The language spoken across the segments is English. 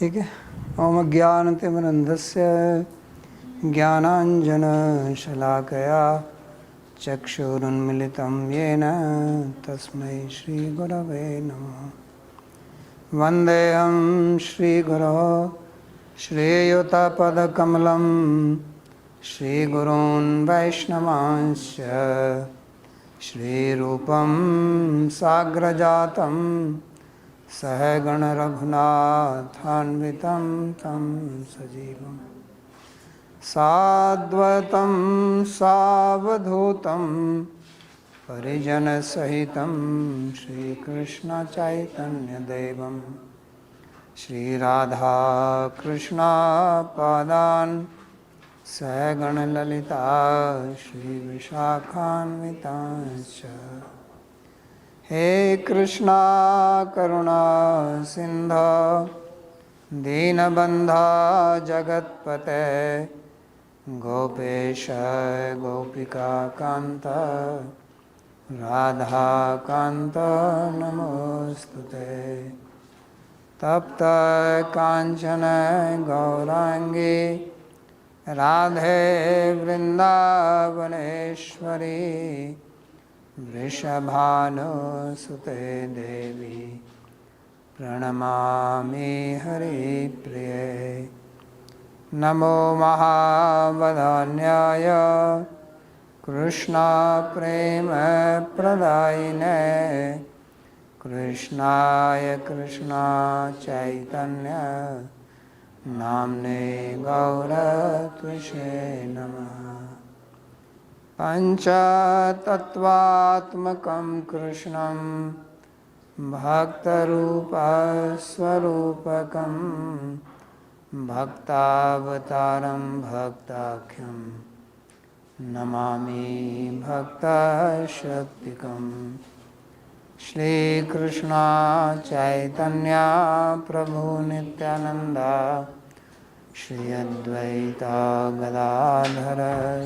ठीक है। ओम ज्ञानतिमिरन्धस्य ज्ञानाञ्जनशलाकया चक्षुरुन्मिलितं येन तस्मै श्रीगुरवे नमः। वन्देऽहं श्रीगुरोः श्रीयुतपदकमलं श्रीगुरून् वैष्णवांश्च श्रीरूपं साग्रजातं सहगण रघुनाथान्वितं तं सजीवं साद्वैतं सावधूतं परिजनसहितं श्रीकृष्णचैतन्यदेवं श्रीराधाकृष्णपादान् सहगणललिता श्रीविशाखान्वितांश्च। हे कृष्णा करुणा सिन्धो दीनबन्धो जगत्पते गोपेश गोपिकान्त राधाकान्त नमोस्तुते। तप्त काञ्चन गौराङ्गी राधे वृन्दावनेश्वरी वृषभानुसुते देवी प्रणमामि हरिप्रिये। नमो महावदान्याय कृष्णप्रेमप्रदायिने कृष्णाय कृष्णचैतन्य नाम्ने गौरत्विषे नमः। पञ्चतत्त्वात्मकं कृष्णं भक्तरूपस्वरूपकं भक्तावतारं भक्ताख्यं नमामि भक्तशक्तिकं। श्रीकृष्ण चैतन्य प्रभु नित्यानंद श्री अद्वैता गदाधर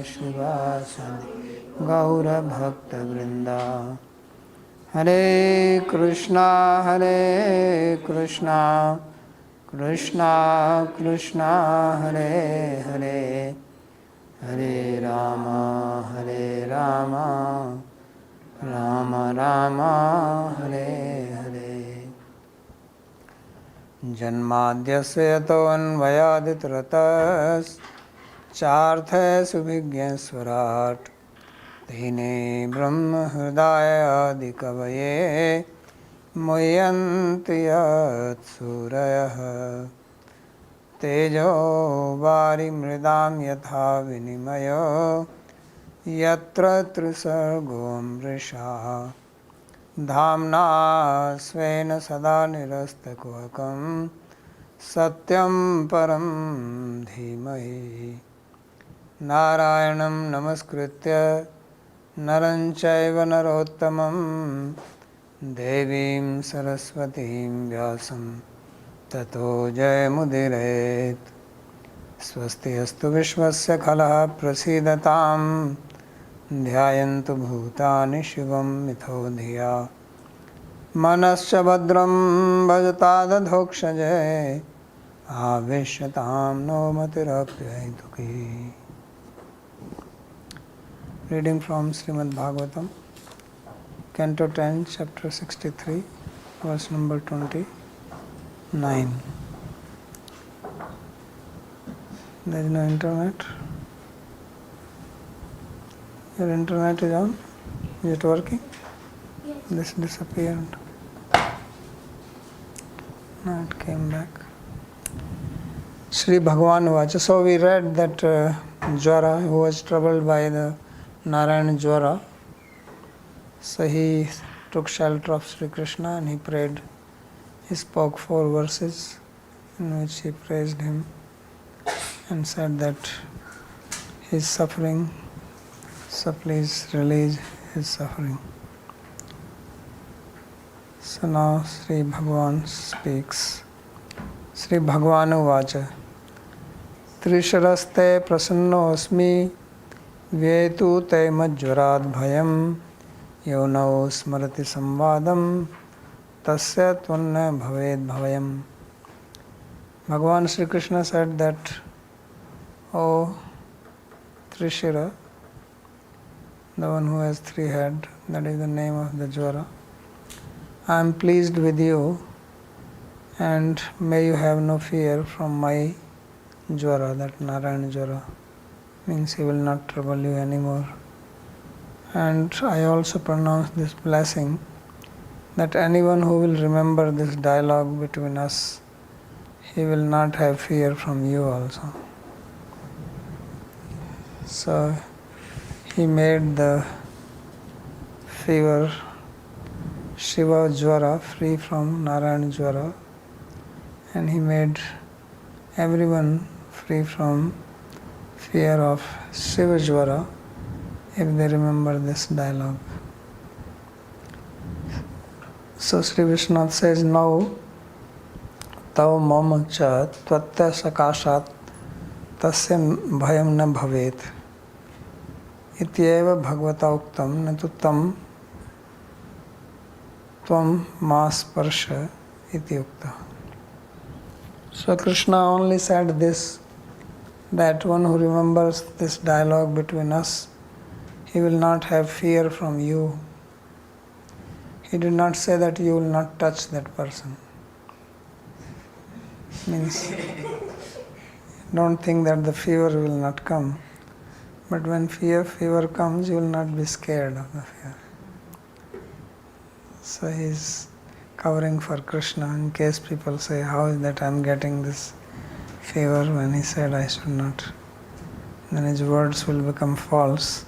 शिवासादि गौरभक्तवृंदा। हरे कृष्णा कृष्णा कृष्णा हरे हरे हरे राम राम राम हरे हरे। जन्माद्यस्य यतोऽन्वयादितरतश्चार्थेषुभिज्ञस्वराट् तेने ब्रह्महृदायादिकवये मुह्यन्ति यत्सूरयः। तेजो वारिमृदां यथा विनिमयो यत्र त्रिसर्गो मृषा धाम्ना स्वेन सदा निरस्तकुहकं सत्यं परं धीमहि। नारायणं नमस्कृत्य नरं चैव नरोत्तमं देवीं सरस्वतीं व्यासं ततो जयमुदीरयेत्। स्वस्ति अस्तु विश्वस्य खलः प्रसीदतां ध्यायन्तु भूतानि शिवं मिथो धिया। मनश्च भद्रं भजतादधोक्षजे आवेश्यतां no मतिरप्यहेतुकी। Reading from Śrīmad-Bhāgavatam, Canto 10, Chapter 63, verse number 29. There is no internet. Your internet is on? Is it working? Yes. This disappeared. Now it came back. Shri Bhagavan Vacha. So we read that Jwara, who was troubled by the Narayana Jwara, so he took shelter of Sri Krishna and he prayed. He spoke 4 verses in which he praised him and said that his suffering, so please release his suffering. So now Sri Bhagavan speaks. Sri Bhagavan Vacha. Trisharaste prasannosmi vyetu te majvarad bhayam yonau smrati samvadam tasya tvanna bhaved bhavayam. Bhagavan Sri Krishna said that, "O Trishira, the one who has three heads, that is the name of the Jvara, I am pleased with you, and may you have no fear from my Jvara," that Narayana Jvara. Means he will not trouble you anymore. And I also pronounce this blessing that anyone who will remember this dialogue between us, he will not have fear from you also. So he made the fever Shiva Jvara free from Narayana Jvara, and he made everyone free from fear of Shiva Jvara if they remember this dialogue. So Sri Vishwanath says, "Now tav mama cha tvatya sakashat tasya bhayam na bhavet ityeva bhagavata uktam natu tam tvam ma sparsha iti ukta." So Krishna only said this, that one who remembers this dialogue between us, he will not have fear from you. He did not say that you will not touch that person. Means, don't think that the fever will not come. But when fever comes, you will not be scared of the fear. So he is covering for Krishna in case people say, "How is that I am getting this fever when he said I should not?" Then his words will become false.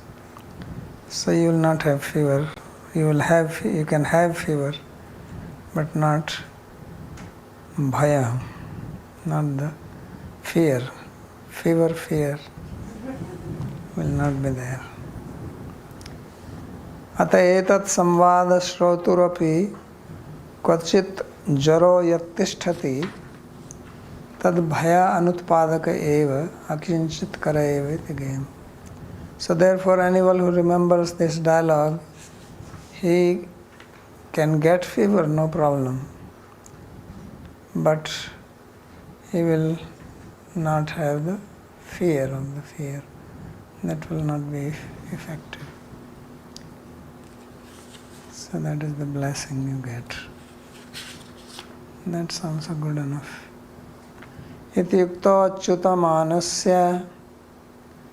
So you will not have fever. You can have fever, but not bhaya, not the fear. Fear will not be there. Ata etat samvada shroturapi kvachit jaro yattisthati tad bhaya anutpadaka eva akinchit kara eva iti game. So therefore anyone who remembers this dialogue, he can get fever, no problem. But he will not have the fear of the fear. That will not be effective. So that is the blessing you get. That's also good enough. Iti yukto achyuta manasya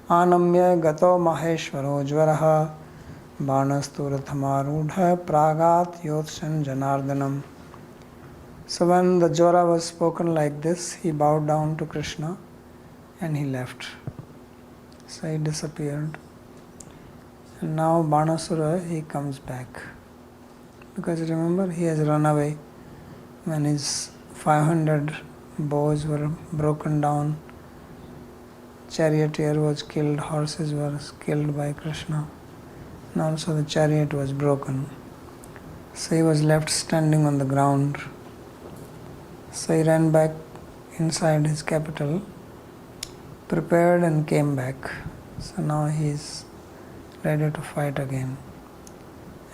anamya gato maheshwaro jvaraha banastu rathamarudha pragat yotshan janardanam. So when the Jvara was spoken like this, he bowed down to Krishna and he left. So he disappeared. And now Banasura, he comes back. Because remember, he has run away when his 500 bows were broken down, charioteer was killed, horses were killed by Krishna, and also the chariot was broken. So he was left standing on the ground. So he ran back inside his capital, prepared and came back. So now he is ready to fight again.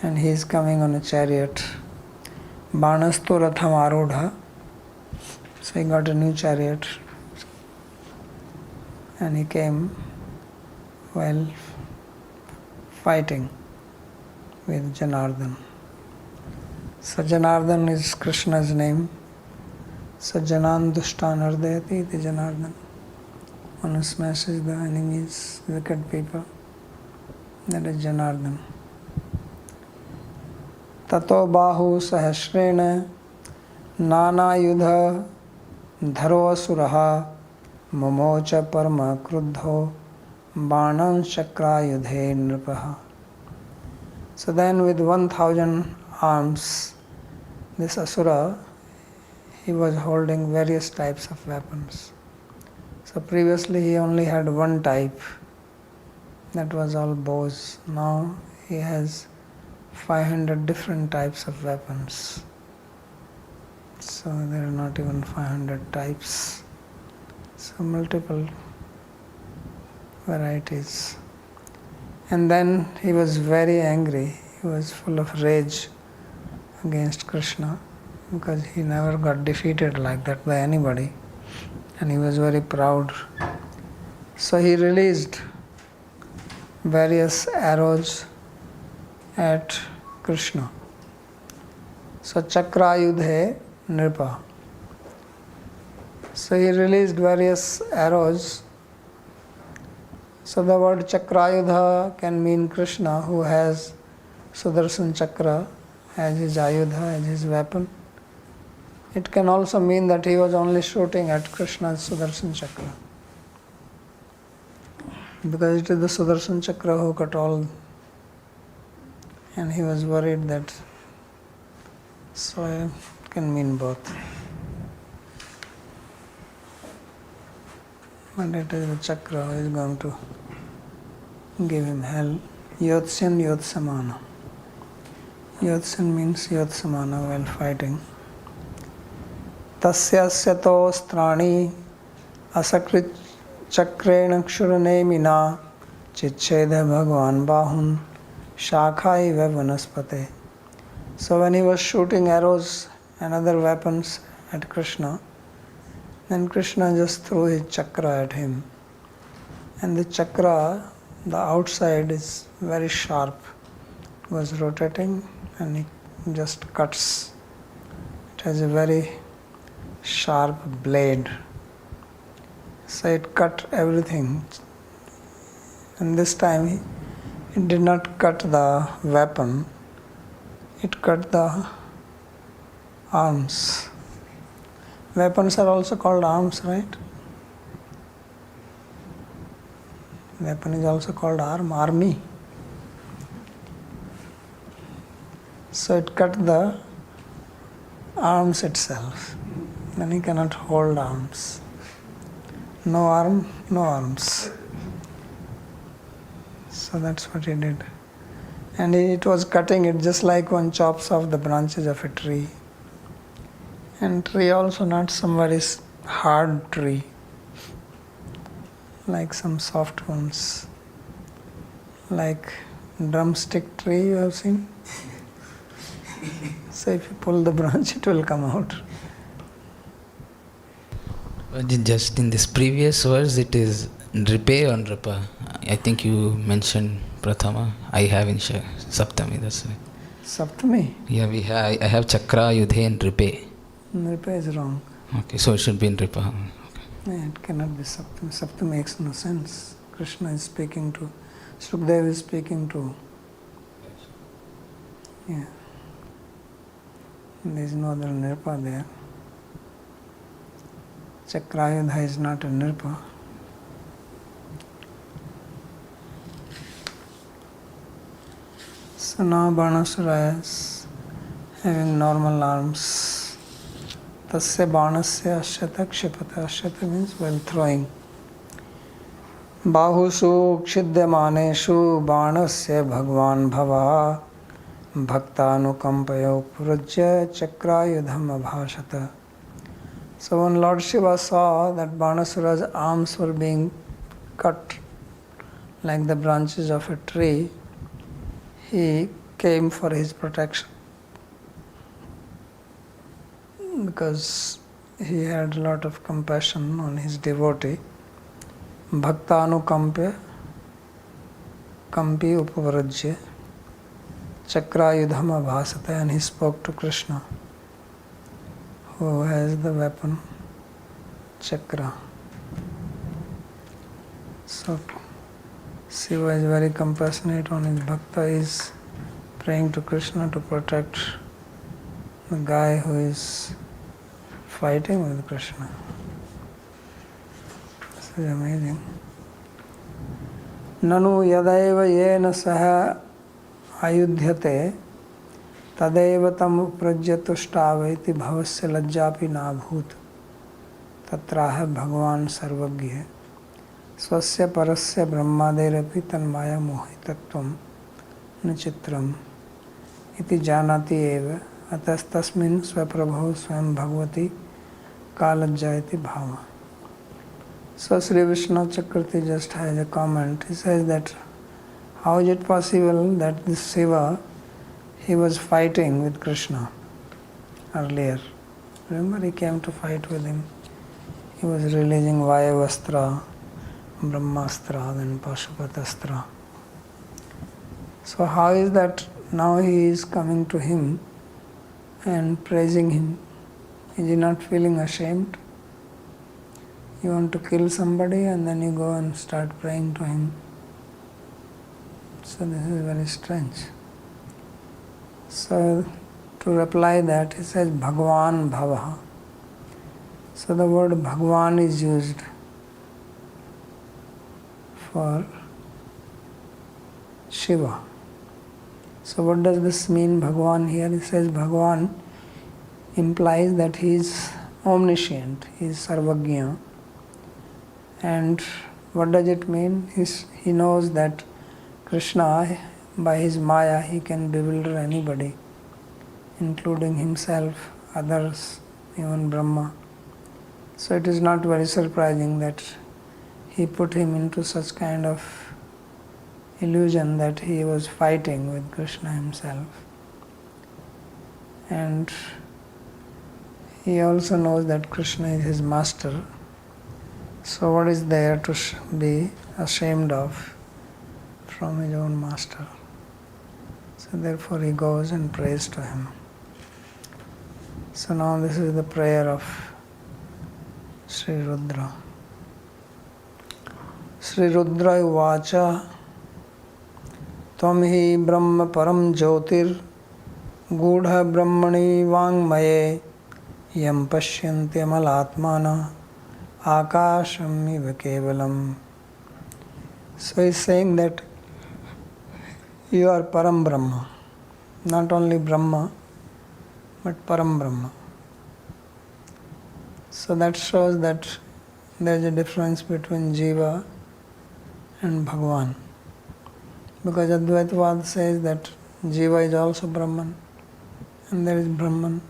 And he is coming on a chariot. Banastu ratham arudha. So he got a new chariot. And he came while fighting with Janardhan. So Janardhan is Krishna's name. So Janan Dushtan Ardayati iti Janardhan. One who smashes the enemies, wicked people. That is Janardhan. Tato bahu sahasrena nana yudha dharo asuraha mamocha parma kruddho banan chakra yudhe nripaha. So then with 1,000 arms, this asura, he was holding various types of weapons. So previously he only had one type, that was all bows. Now he has 500 different types of weapons. So there are not even 500 types. So multiple varieties. And then he was very angry. He was full of rage against Krishna because he never got defeated like that by anybody. and he was very proud. So he released various arrows at Krishna. So Chakrayudhe Nripa. So he released various arrows. So the word Chakrayudha can mean Krishna, who has Sudarshan Chakra as his ayudha, as his weapon. It can also mean that he was only shooting at Krishna's Sudarshan Chakra, because it is the Sudarshan Chakra who cut all, and he was worried that, so it can mean both. But it is the Chakra who is going to give him hell. Yotsin Yotsamana. Yotsin means Yotsamana while fighting. Tasya to strani asakrit chakrena kshuranemina chichcheda bhagwan bahun shakhai vanaspate. So when he was shooting arrows and other weapons at Krishna, then Krishna just threw his chakra at him. And the chakra, the outside is very sharp. It was rotating and it just cuts. It has a very sharp blade. So it cut everything. And this time it did not cut the weapon, it cut the arms. Weapons are also called arms, right? Weapon is also called army. So it cut the arms itself. Then he cannot hold arms. No arm, no arms. So that's what he did. And it was cutting it just like one chops off the branches of a tree. And tree also not some very hard tree, like some soft ones, like drumstick tree you have seen. So if you pull the branch, it will come out. But just in this previous verse, it is Nripe or Nripa. I think you mentioned Prathama. I have in Saptami, that's right. Saptami? Yeah, I have Chakra, Yudhe and Nripe. Nripa is wrong. Okay, so it should be Nripa. Okay. Yeah, it cannot be Saptami. Saptami makes no sense. Krishna is speaking to, Sukadeva is speaking to. Yeah. There is no other Nripa there. Chakrayudha is not a Nripa. So now Banasura is having normal arms. Tasya Banasya Ashyata Kshipata. Ashyata means while throwing. Bahusu Kshidyamaneshu Banasya Bhagwan Bhava Bhaktanukampaya Purajya Chakrayudham Abhashata. So when Lord Shiva saw that Banasura's arms were being cut like the branches of a tree, he came for his protection, because he had a lot of compassion on his devotee. Bhaktanukampya Kampi Upavarajya Chakrayudham Abhasata, and he spoke to Krishna, who has the weapon Chakra. So Shiva is very compassionate on his bhakta. He is praying to Krishna to protect the guy who is fighting with Krishna. This is amazing. Nanu yadaiva yena saha ayudhyate tadeva tam uprajyatuštavaiti bhavasya lajjapi nabhut tatraha bhagavan sarvagya swasya parasya brahmaderapi tanmaya mohitatvam nachitram iti janati eva atastasmin swaprabho swam bhagavati kalajjayati bhava. So Sri Vishnu Chakravarti just has a comment. He says that how is it possible that this Shiva, he was fighting with Krishna earlier. Remember, he came to fight with him he was releasing Vayavastra, Brahmastra, then Pashupatastra. So how is that now he is coming to him and praising him? Is he not feeling ashamed? You want to kill somebody and then you go and start praying to him. So this is very strange. So to reply that, he says Bhagwan Bhavaha. So the word Bhagwan is used for Shiva. So what does this mean, Bhagwan here? He says Bhagwan implies that he is omniscient, he is Sarvagya. And what does it mean? He knows that Krishna, by his Maya, he can bewilder anybody, including himself, others, even Brahma. So it is not very surprising that he put him into such kind of illusion that he was fighting with Krishna himself. And he also knows that Krishna is his master. So what is there to be ashamed of from his own master? So therefore he goes and prays to him. So now this is the prayer of Sri Rudra. Sri Rudra uvacha Tvam hi brahma param jyotir gudha brahmani vangmaye yam pashyanti amalatmana akasham iva kevalam. So he is saying that you are Param Brahma, not only Brahma, but Param Brahma. So that shows that there is a difference between Jiva and Bhagwan. Because Advaitavad says that Jiva is also Brahman, and there is Brahman,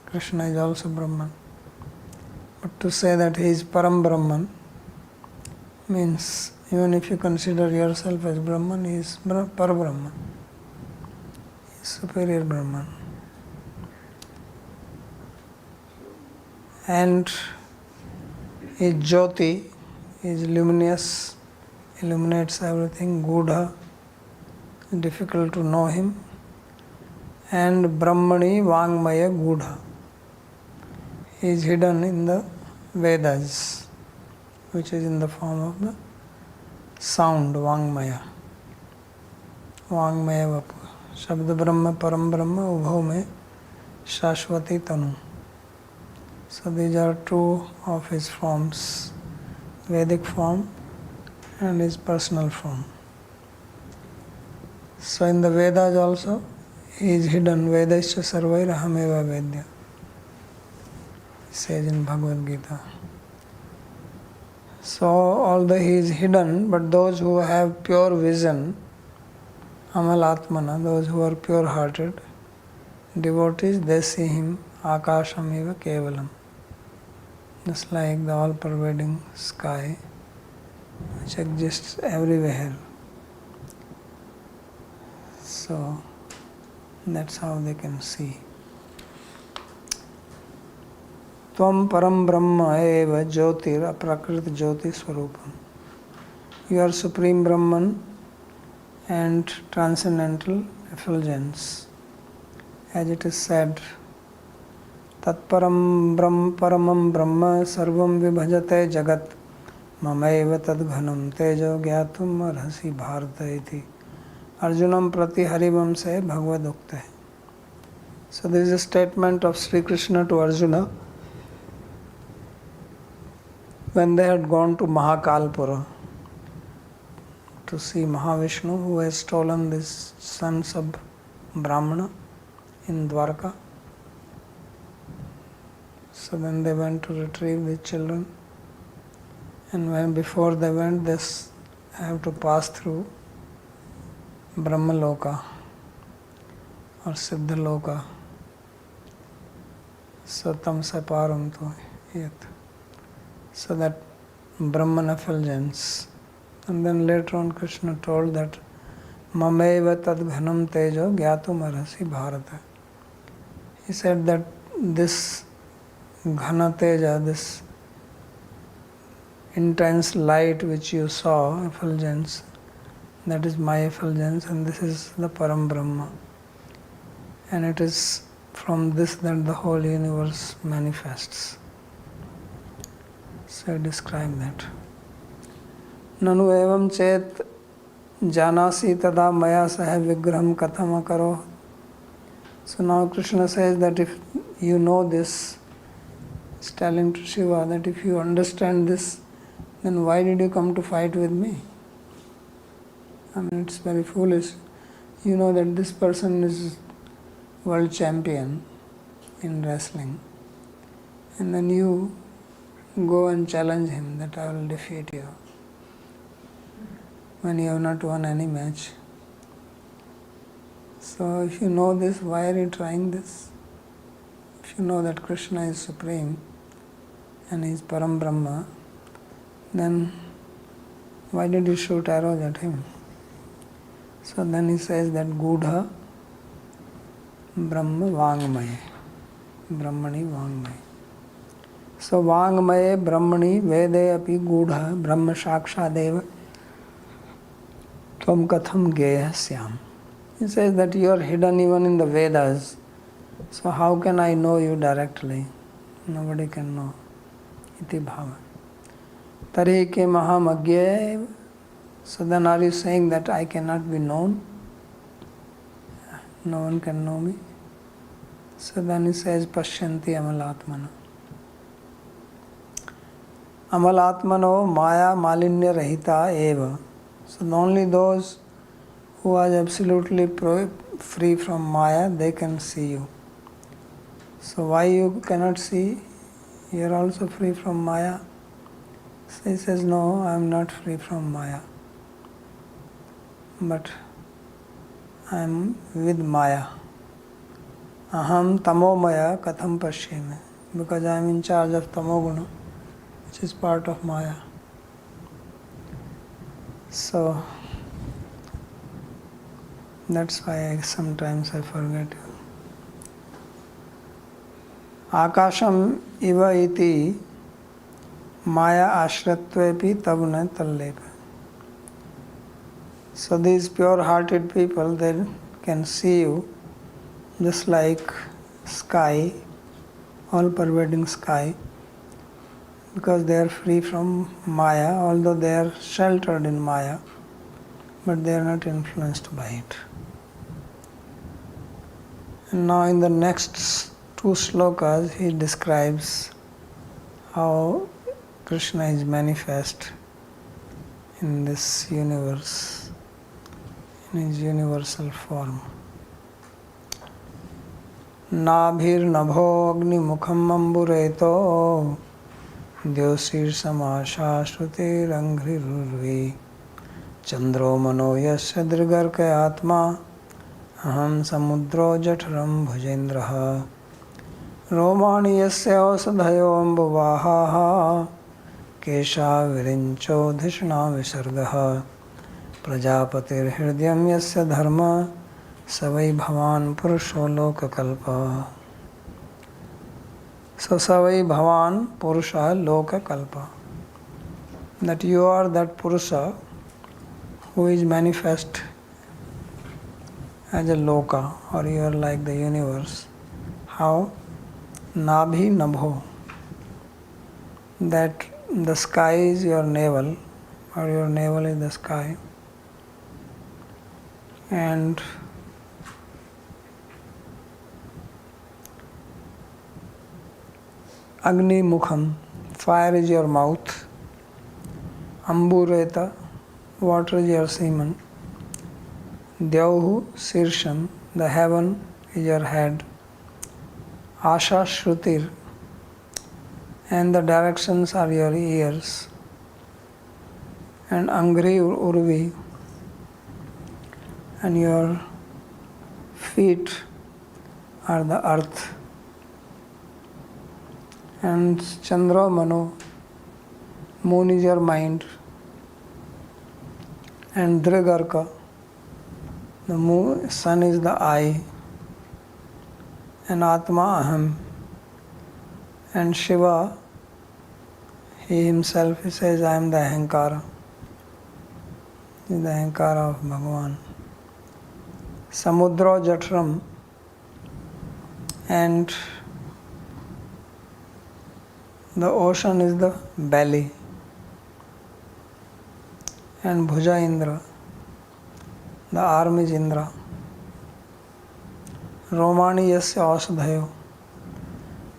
Krishna is also Brahman. But to say that he is Param Brahman means even if you consider yourself as Brahman, he is Parabrahman. He is superior Brahman. And his Jyoti is luminous, illuminates everything. Gudha, difficult to know him. And Brahmani Vangmaya Gudha, he is hidden in the Vedas, which is in the form of the sound, Vangmaya. Vangmaya Vapu. Shabda Brahma, Param Brahma, Ubhav me Shashvati Tanu. So these are two of his forms, Vedic form and his personal form. So in the Vedas also, he is hidden. Vedasya sarvairahameva vedya. He says in Bhagavad Gita. So although he is hidden, but those who have pure vision, Amalatmana, those who are pure-hearted devotees, they see him Akasham eva kevalam. Just like the all-pervading sky, which exists everywhere. So that's how they can see. Tvam param brahma eva jyotir aprakrit jyoti swarupam. You are supreme Brahman and transcendental effulgence. As it is said, Tat param paramam brahma sarvam vibhajate jagat mamaiva tad ghanam tejo gyatum arhasi bharata iti. Arjunam prati harivam se bhagavad ukta. So this is a statement of Sri Krishna to Arjuna when they had gone to Mahakalpura to see Mahavishnu, who has stolen these sons of Brahmana in Dwarka. So then they went to retrieve the children, and when before they went, they have to pass through Brahmaloka or Siddhaloka. So tamsa param to yat. So that Brahman effulgence. And then later on Krishna told that Mameva tad ghanam tejo gyatum arhasi bharata. He said that this Ghana Teja, this intense light which you saw, effulgence, that is my effulgence, and this is the Param Brahma. And it is from this that the whole universe manifests. So I describe that. Nanu evam chet janasi tada maya saha vigraham katham akaro. So now Krishna says that if you know this, he's telling to Shiva that if you understand this, then why did you come to fight with me? I mean, it's very foolish. You know that this person is world champion in wrestling, and then you go and challenge him that I will defeat you when you have not won any match. So if you know this, why are you trying this? If you know that Krishna is supreme and he is Param Brahma, then why did you shoot arrows at him? So then he says that Gudha Brahma Vangmaya, Brahmani Vangmaya. So Vangmaya Brahmani Vede api Gudha Brahma Shakshadeva Tvam Katham Geya Syam. He says that you are hidden even in the Vedas. So how can I know you directly? Nobody can know. Iti bhava. Tari ke maham agya. So then are you saying that I cannot be known? No one can know me. So then he says Pashyanti Amalatmana. Amalatmano Maya Malinya Rahita Eva. So only those who are absolutely free from Maya, they can see you. So why you cannot see? You are also free from Maya. So he says, no, I am not free from Maya. But I am with Maya. Aham tamomaya katham pashyami. Because I am in charge of tamoguna, which is part of Maya. So that's why sometimes I forget you. Akasham iva iti maya ashratvepi tabuna tallepa. So these pure-hearted people, they can see you just like sky, all-pervading sky, because they are free from Maya, although they are sheltered in Maya, but they are not influenced by it. And now in the next two slokas, he describes how Krishna is manifest in this universe, in his universal form. Nabhir nabho agni mukham ambureto Dyoshir samasha shruti ranghri rurvi Chandro mano yasya dirgarka atma Aham samudro jatharam bhujendraha Romani yasya osadhayo ambuvaha Kesha virincho dhishna visargaha Prajapatir hridyam yasya dharma Savai bhavan purusho loka kalpa. So Savai bhavan purusha loka kalpa. That you are that Purusha who is manifest as a loka, or you are like the universe. How? Nabhi nabho. That the sky is your navel, or your navel is the sky. And Agni mukham, fire is your mouth. Ambureta, water is your semen. Dyauhu, Sirsham, the heaven is your head. Asha Shrutir, and the directions are your ears. And Angri Urvi, and your feet are the earth. And Chandra Mano, moon is your mind. And Drigarka, the moon, sun is the eye. And Atma Aham. And Shiva, He himself, he says, I am the Ahankara. He is the Ahankara of Bhagavan. Samudra Jatram, and the ocean is the belly. And Bhuja Indra, the arm is Indra. Romani Yasya Ausadhayo,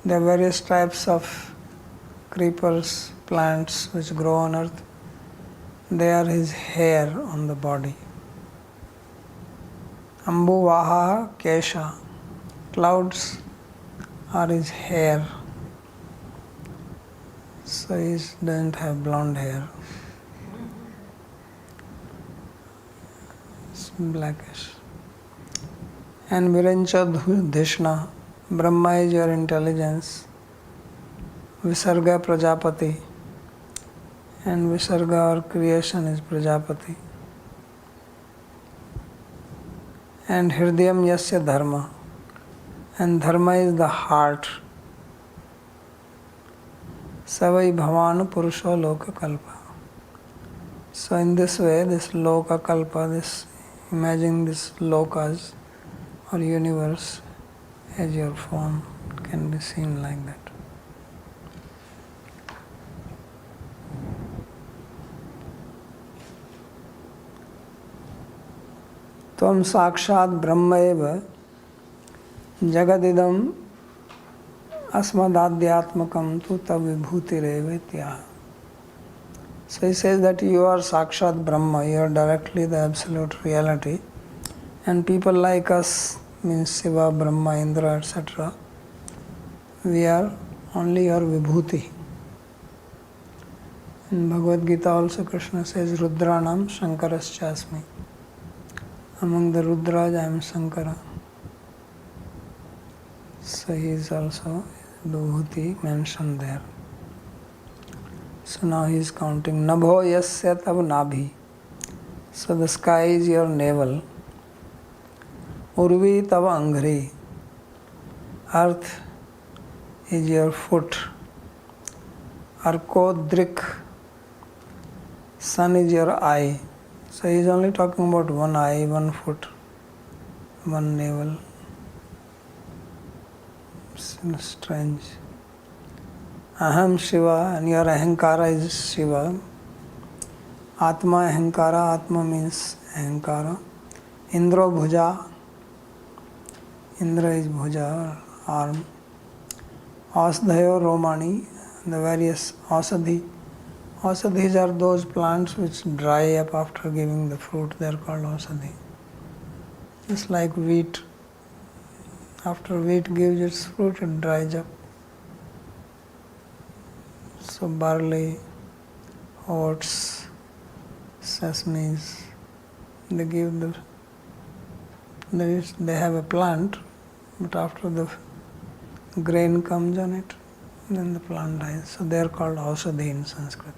there are various types of creepers, plants which grow on earth. They are his hair on the body. Ambu Vaha Kesha, clouds are his hair. So he doesn't have blonde hair. It's blackish. And Virancha Dhishna, Brahma is your intelligence. Visarga Prajapati, and Visarga or creation is Prajapati. And Hridayam Yasya Dharma, and Dharma is the heart. Savai Bhavanu Purusho Loka Kalpa. So in this way, this Loka Kalpa, this imagine this lokas or universe as your form can be seen like that. Tvam sakshat brahma eva jagadidam asmadadhyatmakam tu tav vibhutireva tyaha. So he says that you are sakshat Brahma, you are directly the absolute reality, and people like us, means Shiva, Brahma, Indra, etc., we are only your vibhuti. In Bhagavad Gita also Krishna says, Rudranam Shankaraschasmi. Among the Rudras I am Shankara. So he is also vibhuti mentioned there. So now he is counting. Nabho yasya tav nabhi. So the sky is your navel. Urvi tav anghri. Earth is your foot. Arko drik. Sun is your eye. So he is only talking about one eye, one foot, one navel. Strange. Aham Shiva, and your Ahankara is Shiva. Atma Ahankara, Atma means Ahankara. Indra Bhuja, Indra is Bhuja, arm. Ausadhayo Romani, the various Ausadhi. Ausadhis are those plants which dry up after giving the fruit, they are called Ausadhi. Just like wheat, after wheat gives its fruit, it dries up. So barley, oats, sesames, they give they have a plant, but after the grain comes on it, then the plant dies. So they are called Ausadhi in Sanskrit.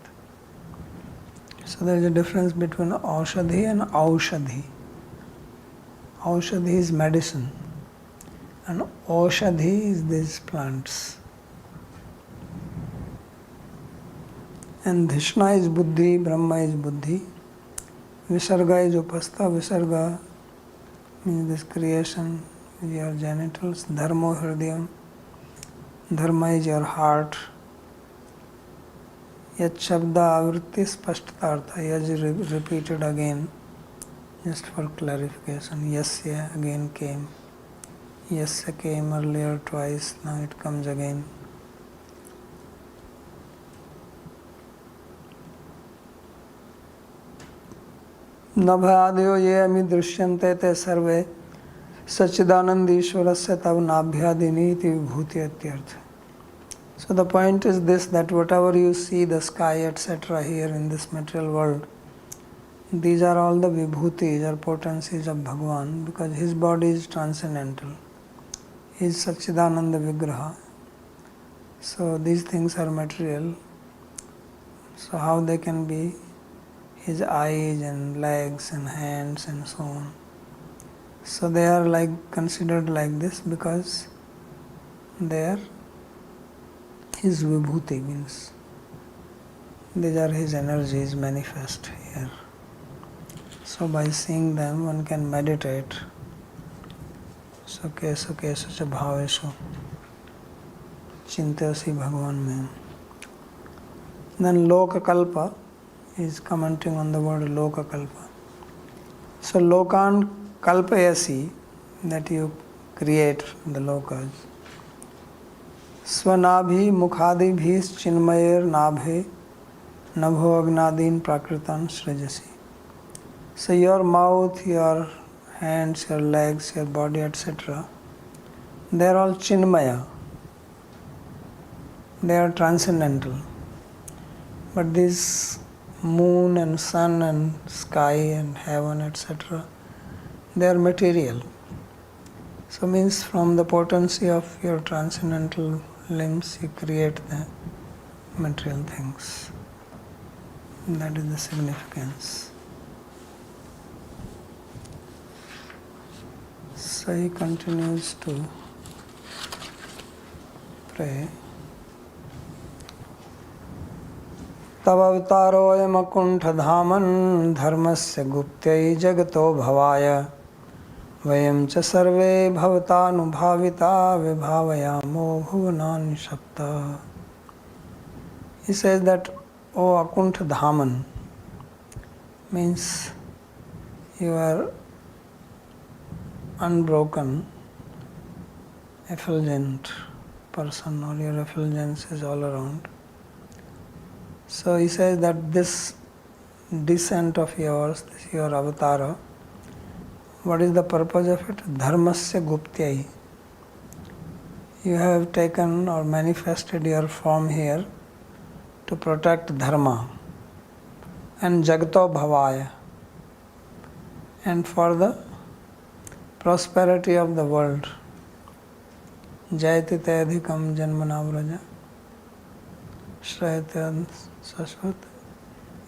So there is a difference between Aushadhi and Aushadhi. Aushadhi is medicine, and Aushadhi is these plants. And Dhisna is Buddhi, Brahma is Buddhi. Visarga is Upastha, Visarga means this creation is your genitals. Dharmo Hridayam, Dharma is your heart. Yat Shabda Avritti Spashtartha, Yaj is repeated again, just for clarification. Yasya again came. Yasya came earlier twice, now it comes again. नभादयो ये अमी दृश्यन्ते ते सर्वे सच्चिदानंद ईश्वरस्य तव नाभ्यादिनी इति विभूति इत्यर्थ. So the point is this, that whatever you see, the sky, etc. here in this material world, these are all the vibhutis or potencies of Bhagavan, because his body is transcendental. He is Satchidananda Vigraha. So these things are material. So how they can be his eyes and legs and hands and so on. So they are like considered like this because they are his vibhuti, means These are his energies manifest here. So by seeing them, one can meditate. Sukhe sukhe sucha bhaveshu chintasi bhagwan mein. Then Lokakalpa is commenting on the word Lokakalpa. So Lokan kalpayasi, that you create the lokas. Svanabhi mukhadibhi chinmayir nabhe nabho agnadin prakritan srijasi. So your mouth, your hands, your legs, your body, etc., they are all chinmaya. They are transcendental. But this moon and sun and sky and heaven, etc., they are material. So means from the potency of your transcendental limbs, you create the material things. That is the significance. So he continues to pray. तव अवतारोऽयम् अकुण्ठधामन् धर्मस्य गुप्त्यै जगतो भवाय वयं च सर्वे भवतानुभाविता विभावयामो भुवनानि सप्त. He says that, O Akuntha means you are unbroken, effulgent person, or your effulgence is all around. So he says that this descent of yours, this your avatara, what is the purpose of it? Dharmasya guptyai. You have taken or manifested your form here to protect dharma and jagato bhavaya, and for the prosperity of the world. Jayati tayadhikam janmanavraja Shrayatyan Sasvat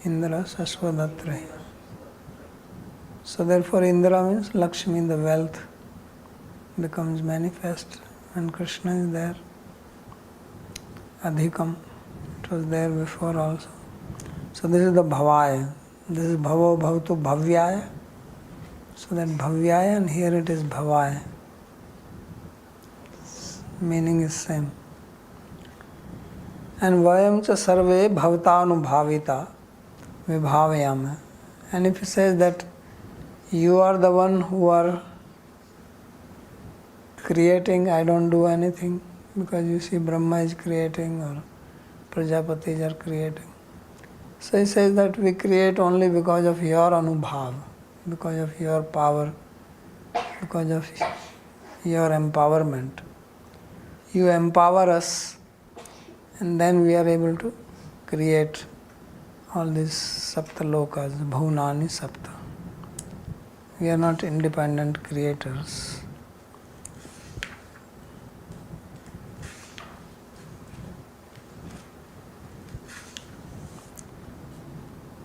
Indra Sasvadatre. So therefore Indra means Lakshmi, the wealth becomes manifest when Krishna is there. Adhikam, it was there before also. So this is the Bhavaya. This is Bhavo Bhavatu Bhavyaya. So that Bhavyaya, and here it is Bhavaya. Meaning is same. And Vayam cha sarve bhavatanubhavita vibhavayama. And if he says that you are the one who are creating, I don't do anything, because you see Brahma is creating or Prajapatis are creating. So he says that we create only because of your anubhav, because of your power, because of your empowerment. You empower us, and then we are able to create all these sapta lokas, bhuvnani sapta. We are not independent creators.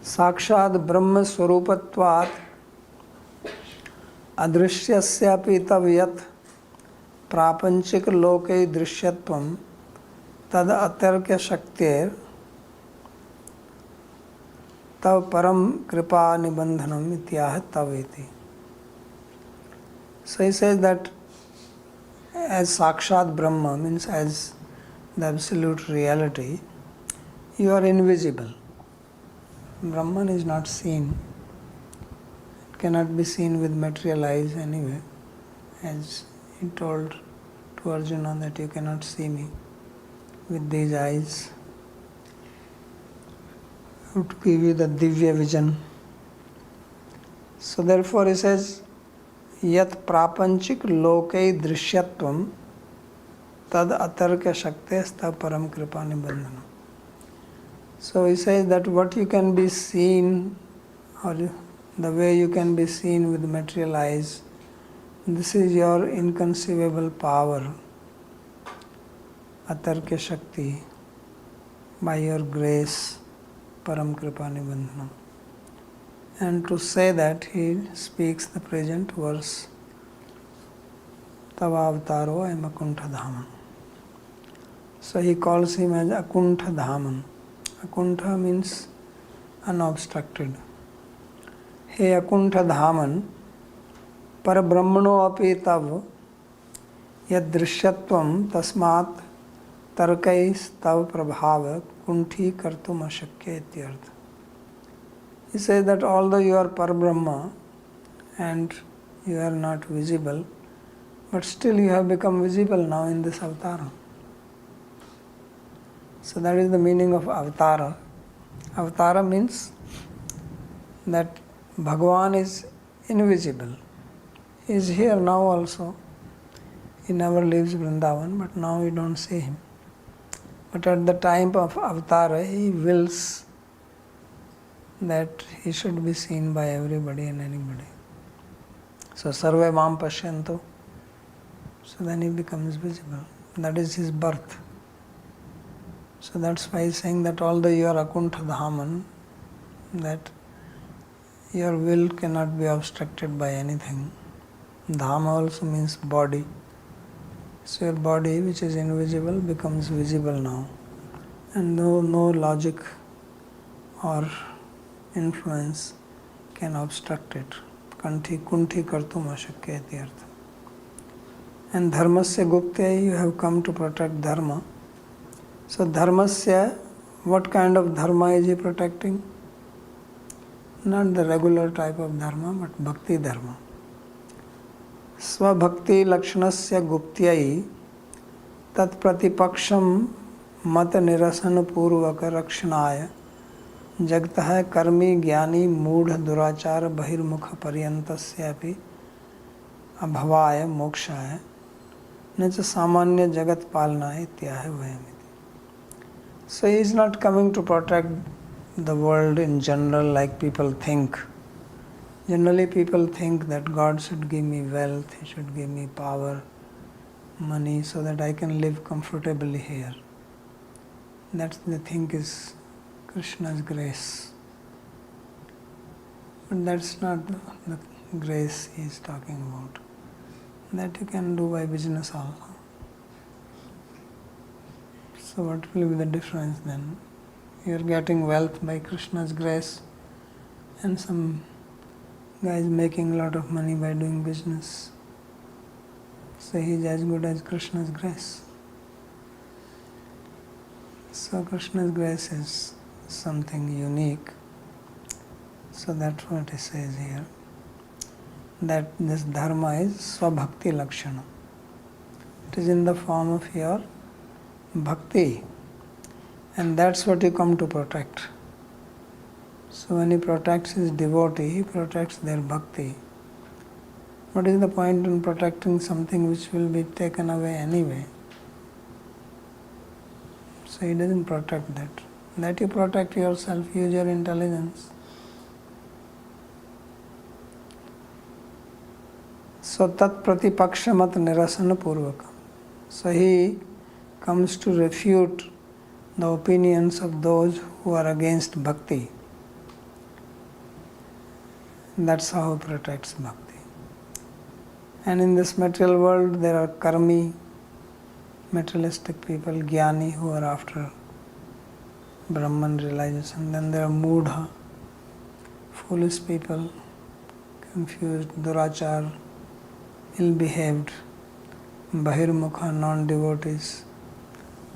Sakshad Brahma Swarupatvat Adrishyasyapi tavyat Prapanchik Loke Drishyatvam Tad Atarkya Shaktir Tav Param Kripa Nibandhanam Ityah Taveti. So he says that as Sakshat Brahma, means as the absolute reality, you are invisible. Brahman is not seen. It cannot be seen with material eyes anyway. As he told to Arjuna that you cannot see me with these eyes. I have to give you the Divya vision. So therefore he says, Yat prapanchik lokei drishyatvam tad atarkya shaktesta param kripa nibandhanam. So he says that what you can be seen, or the way you can be seen with material eyes, this is your inconceivable power, atarkya shakti, by your grace, param kripa nibandhanam. And to say that, he speaks the present verse, Tava avataro ayam akuntha dhaman. So he calls him as Akuntha Dhaman. Akuntha means unobstructed. He Akuntha Dhaman Parabrahmano api tav yad drishyatvam tasmat tarkais tav prabhava kunthi kartum ashakya ityarth. He says that although you are Parabrahma and you are not visible, but still you have become visible now in this avatara. So that is the meaning of avatara. Avatara means that Bhagavan is invisible. He is here now also. He never leaves Vrindavan, but now we don't see him. But at the time of avatara, he wills that he should be seen by everybody and anybody. So sarve mam pashyanto. So then he becomes visible. That is his birth. So that's why he's saying that although you are Akuntha Dhaman, that your will cannot be obstructed by anything. Dhama also means body. So your body, which is invisible, becomes visible now. And no logic or influence can obstruct it. Kunti kartum ashakya ityartha. And dharmasya gupte, you have come to protect dharma. So dharmasya, what kind of dharma is he protecting? Not the regular type of dharma, but bhakti dharma. Svabhakti lakshanasya guptyai tat pratipaksham mat nirasana purvaka rakshanaya jagtah karmi jnani moodha durachara bahirmukha paryantasyapi abhavaya mokshaya nacha samanya jagat palnaya ityah vayamiti. So he is not coming to protect the world in general like people think. Generally people think that God should give me wealth, He should give me power, money, so that I can live comfortably here. That's they think is Krishna's grace. But that's not the grace he is talking about. That you can do by business also. So what will be the difference then? You are getting wealth by Krishna's grace and some guy is making a lot of money by doing business. So he is as good as Krishna's grace. So Krishna's grace is something unique. So that's what he says here. That this dharma is swabhakti lakshana. It is in the form of your bhakti. And that's what you come to protect. So when he protects his devotee, he protects their bhakti. What is the point in protecting something which will be taken away anyway? So he doesn't protect that. That you protect yourself, use your intelligence. So tat pratipakshamat nirasana purvaka. So he comes to refute the opinions of those who are against bhakti. That's how he protects bhakti. And in this material world there are karmi, materialistic people, jnani, who are after Brahman realization. Then there are moodha, foolish people, confused, durachar, ill-behaved, bahirmukha, non-devotees.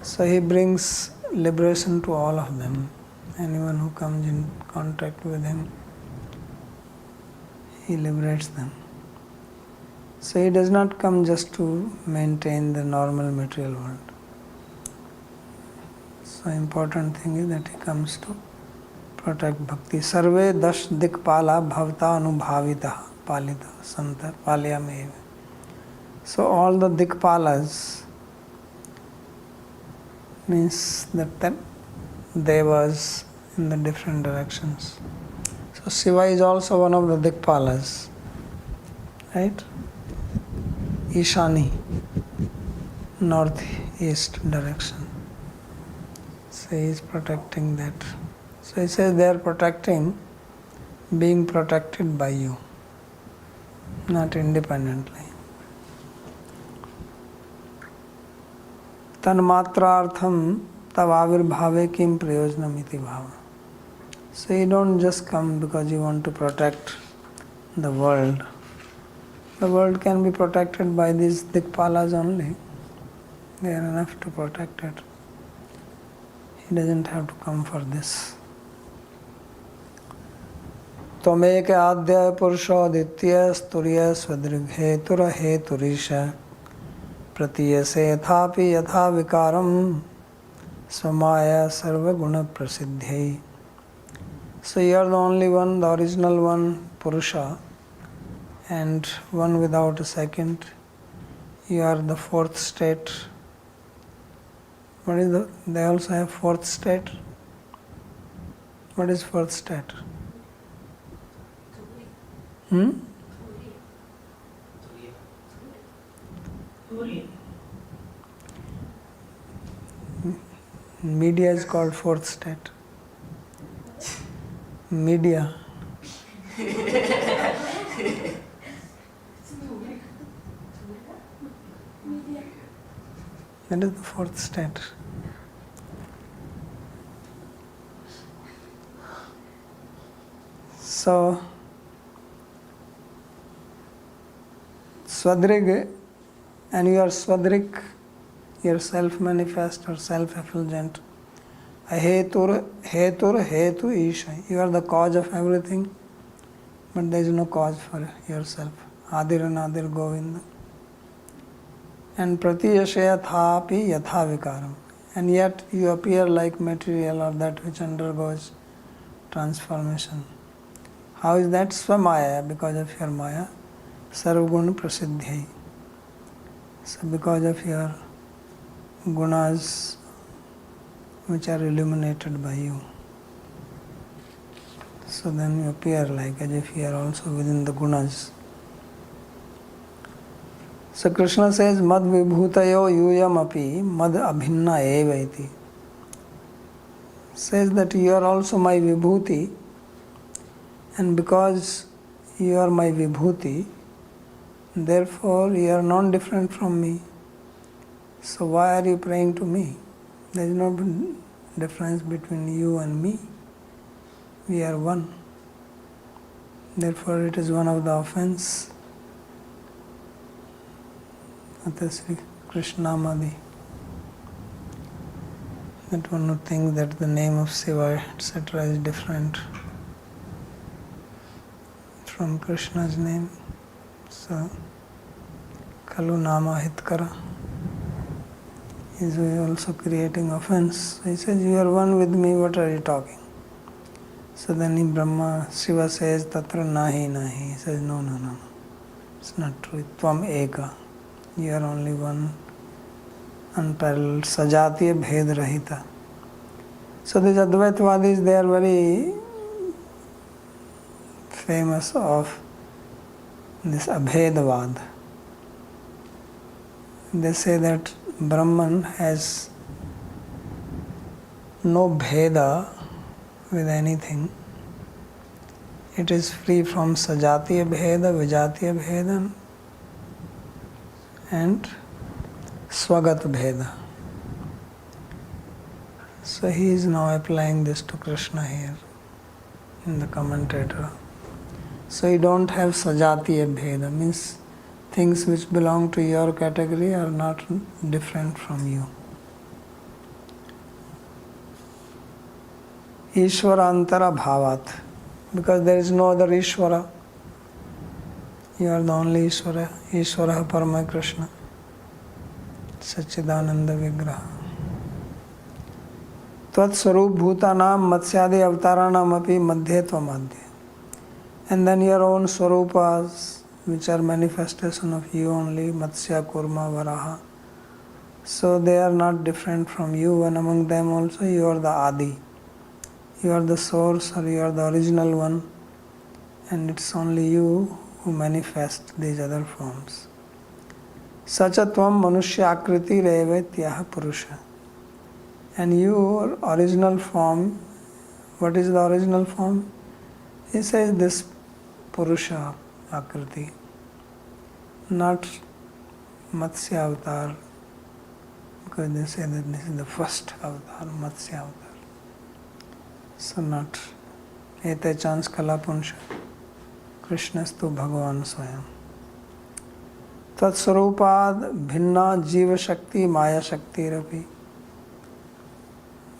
So he brings liberation to all of them. Anyone who comes in contact with him, he liberates them. So he does not come just to maintain the normal material world. So important thing is that he comes to protect bhakti. Sarve dash dikpala bhavta anubhavita palita santa palyameva. So all the dikpalas means that devas in the different directions. So Shiva is also one of the dikpalas, right? Ishani, northeast direction. So he is protecting that. So he says they are protecting, being protected by you, not independently. Tanmatrartham Tav avirbhave kim prayojanamiti bhava. So you don't just come because you want to protect the world. The world can be protected by these Dikpalas only. They are enough to protect it. He doesn't have to come for this. Tvameka adya purusho ditya sturya swadrighe tura he turisha pratiyase yathapi yatha vikaram swamaya sarva guna prasiddhi. So you are the only one, the original one, Purusha, and one without a second. You are the fourth state. What is they also have fourth state? What is fourth state? Media is called fourth state. Media. That is the fourth state. So, Swadrig, and you are Swadrik, you are self-manifest or self-effulgent. Hetur Isha. You are the cause of everything, but there is no cause for yourself. Adir Nadir Govinda. And Pratiyashe Yathapi Yatha Vikaram. And yet you appear like material or that which undergoes transformation. How is that? Swamaya, because of your Maya. Sarvaguna Prasiddhi. So because of your gunas which are illuminated by you. So then you appear like as if you are also within the gunas. So Krishna says, Mad vibhutayo yuyam api mad abhinna eva iti. Says that you are also my vibhuti, and because you are my vibhuti, therefore you are non-different from me. So why are you praying to me? There is no difference between you and me. We are one. Therefore it is one of the offense. Sri Krishna Madi. That one would think that the name of Shiva, etc. is different from Krishna's name. So, Kalu Nama Hitkara is also creating offense. So he says, you are one with me, what are you talking? So then in Brahma, Shiva says, Tatra Nahi Nahi. He says, no. It's not true. Tvam Eka. You are only one, unparalleled, Sajatiya Bhed Rahita. So these Advaitvadis, they are very famous of this Abhedavad. They say that Brahman has no Bheda with anything. It is free from Sajatiya Bheda, Vijatiya Bheda and Swagat Bheda. So he is now applying this to Krishna here in the commentator. So you don't have Sajatiya Bheda, means things which belong to your category are not different from you. Ishwarantara Bhavat, because there is no other Ishvara. You are the only Ishvara, Ishvara Parama Krishna, Sachidananda Vigraha. Tvat Swarup Bhutanam Matsyadi Avtaranam Api Madhye Tvamadhye. And then your own Swarupas, which are manifestation of you only, Matsya, Kurma, Varaha. So they are not different from you, and among them also you are the Adi. You are the source, or you are the original one, and it's only you who manifest these other forms. Sachatvam Manushya Akriti Revetyaha Purusha. And your original form, what is the original form? He says this Purusha Akriti, not Matsya Avatar, because they say that this is the first avatar, Matsya avatar. So not Ete chance kala punsha Krishnastu Bhagavan Swayam. Tat Sarupad Bhinna Jiva Shakti Maya Shakti Rapi.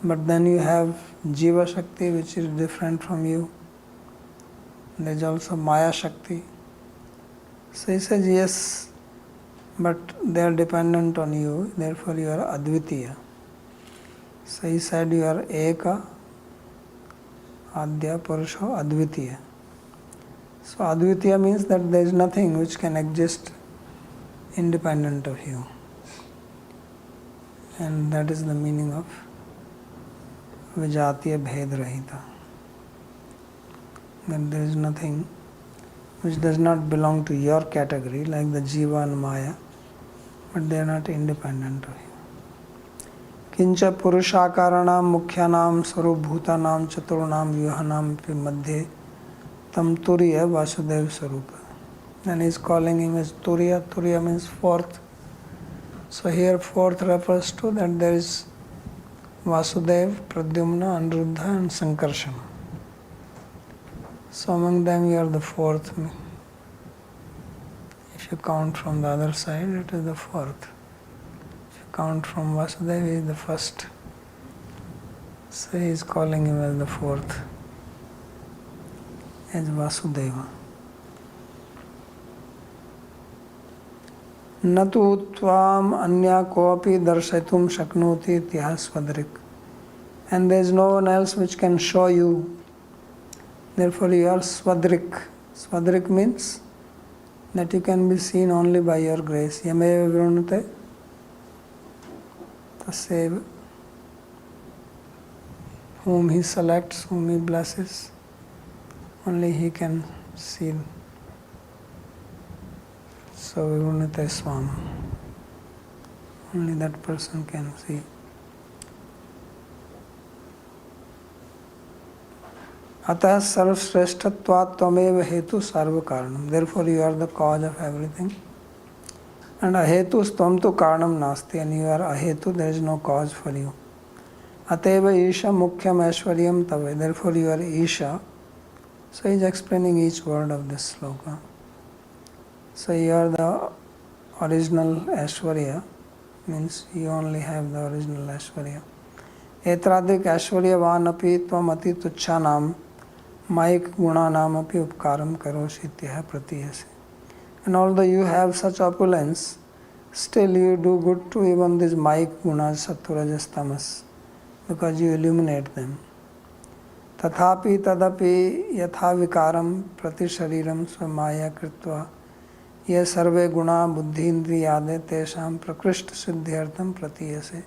But then you have Jiva Shakti which is different from you. There is also Maya Shakti. So he says, yes, but they are dependent on you, therefore you are Advitiya. So he said you are Eka, Adya, Purusha, Advitiya. So Advitiya means that there is nothing which can exist independent of you. And that is the meaning of Vijatiya Bhed Rahita. That there is nothing which does not belong to your category, like the Jiva and Maya, but they are not independent of you. Kincha Purushakaranam Mukhyanam Sarubhutanam Chaturunam Vyuhanam Pi Madhye Tam Turiya Vasudev Sarupa. And he is calling him as Turiya. Turiya means fourth. So here fourth refers to that there is Vasudev, Pradyumna, Anuruddha and Sankarsana. So among them you are the fourth. If you count from the other side, it is the fourth. If you count from Vasudeva, he is the first. So he is calling him as the fourth, as Vasudeva. Natu tvam anya kopi darshatum shaknoti tyaha swadrik. And there is no one else which can show you. Therefore you are Swadrik. Swadrik means that you can be seen only by your grace. Yameva virunate taseva. Whom he selects, whom he blesses, only he can see. So virunate swam. Only that person can see. Atah sarvshreshtatvat tvameva hetu sarva karanam. Therefore you are the cause of everything. And ahetu tvam tu karanam nasti. And you are ahetu, there is no cause for you. Ateva isha mukhyam aishwaryam tave. Therefore you are Isha. So he is explaining each word of this sloka. So you are the original Aishwarya. Means you only have the original Aishwarya. Etradik Aishwaryavan api tvam ati tuchhanam Maik gunanam api upkaram karoshitya pratiyase. And although you have such opulence, still you do good to even these Maik gunas, sattva-rajas tamas, because you illuminate them. Tathapi tadapi yatha vikaram prati shariram swamaya kritva ye sarve guna buddhi indriyade tesham prakrishta siddhyartham pratiyase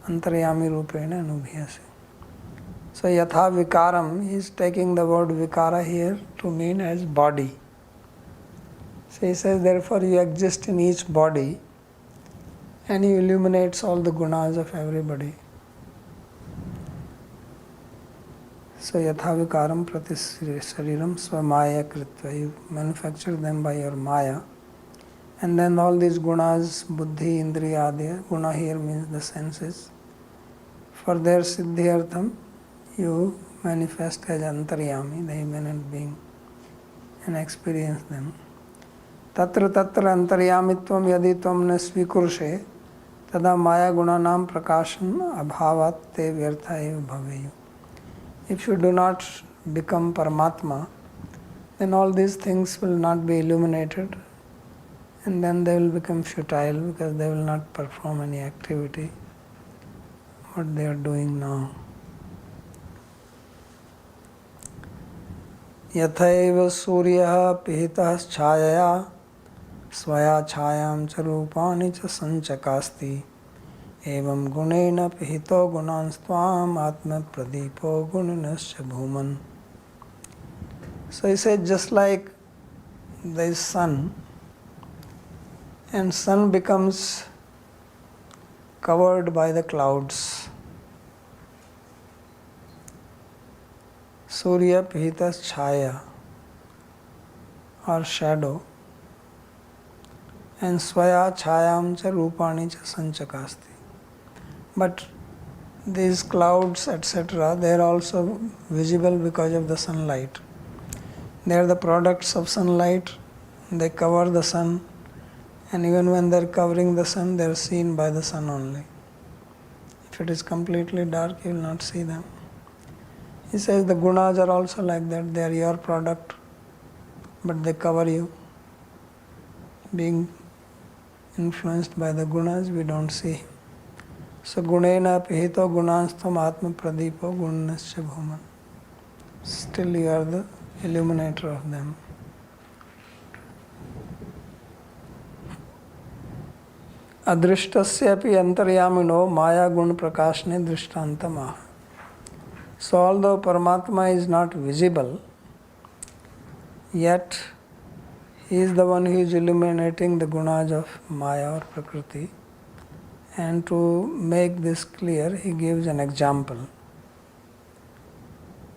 antaryami rupena anubhyase. So yatha vikaram, he is taking the word vikara here to mean as body. So he says therefore you exist in each body and he illuminates all the gunas of everybody. So yatha vikaram prati shariram swamaya kritva. You manufacture them by your maya. And then all these gunas, buddhi, indriyadya, guna here means the senses. For their siddhyartham, you manifest as antaryami, the immanent being, and experience them. Tatra tatra antaryamitvam yadi tvam na svikurushe tada maya gunanam prakasham abhavat te vyartha eva bhaveyu. If you do not become Paramatma, then all these things will not be illuminated and then they will become futile because they will not perform any activity what they are doing now. Yathaiva surya pihitas chayaya swaya chayam cha rupani cha sanchakasti evam gunena pihito gunanstvam atma pradipo guninascha bhuman. So he said just like there is sun and sun becomes covered by the clouds. Surya pihitas chaya or shadow and swaya chayam cha rupani cha sanchakasti. But these clouds, etc., they are also visible because of the sunlight. They are the products of sunlight, they cover the sun, and even when they are covering the sun, they are seen by the sun only. If it is completely dark, you will not see them. He says the gunas are also like that, they are your product, but they cover you. Being influenced by the gunas, we don't see. So gunena pihito gunanstham atma pradipo gunasya bhuman. Still you are the illuminator of them. Adrishtasyapi antaryamino maya gun prakashne drishtantamaha. So although Paramatma is not visible, yet he is the one who is illuminating the gunas of Maya or Prakriti. And to make this clear, he gives an example.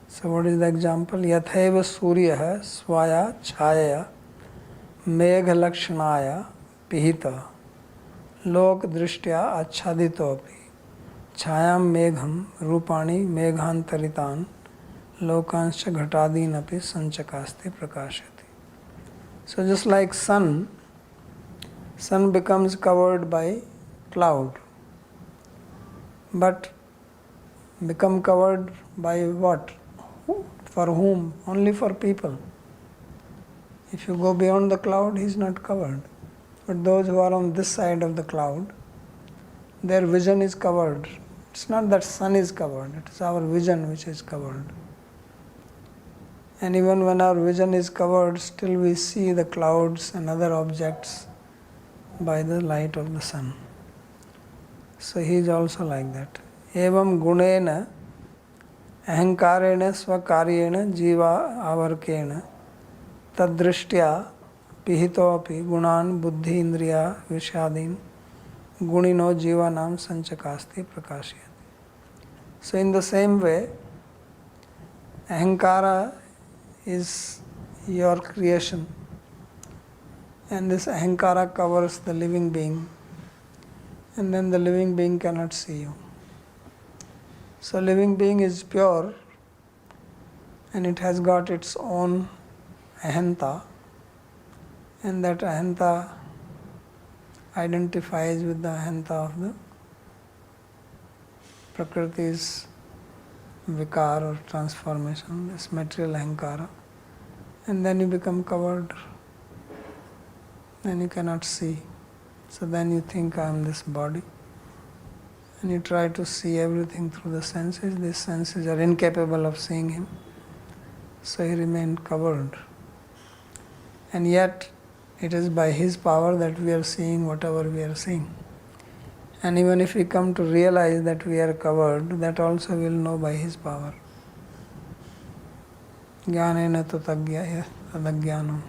So what is the example? Yathaiva surya swaya chaya megha lakshanaya pihita lok drishtya achaditopi chayam megham rupani meghantaritan lokanscha ghatadinapi sanchakasti prakashati. So just like sun becomes covered by cloud. But become covered by what? For whom? Only for people. If you go beyond the cloud, he is not covered. But those who are on this side of the cloud, their vision is covered. It's not that sun is covered, it is our vision which is covered. And even when our vision is covered, still we see the clouds and other objects by the light of the sun. So he is also like that. Evam gunena ahankarena svakaryena jiva avarkena tadrishtya pihito api gunan buddhi indriya vishadin gunino jivanam sanchakasti prakashyati. So in the same way, ahankara is your creation, and this ahankara covers the living being, and then the living being cannot see you. So living being is pure, and it has got its own ahanta, and that ahanta identifies with the ahanta of the Prakriti's vikar or transformation, this material ahankara, and then you become covered, then you cannot see. So then you think I am this body, and you try to see everything through the senses. These senses are incapable of seeing him, so he remained covered. And yet it is by his power that we are seeing whatever we are seeing. And even if we come to realize that we are covered, that also we will know by his power. Jnanena tu tadagyanam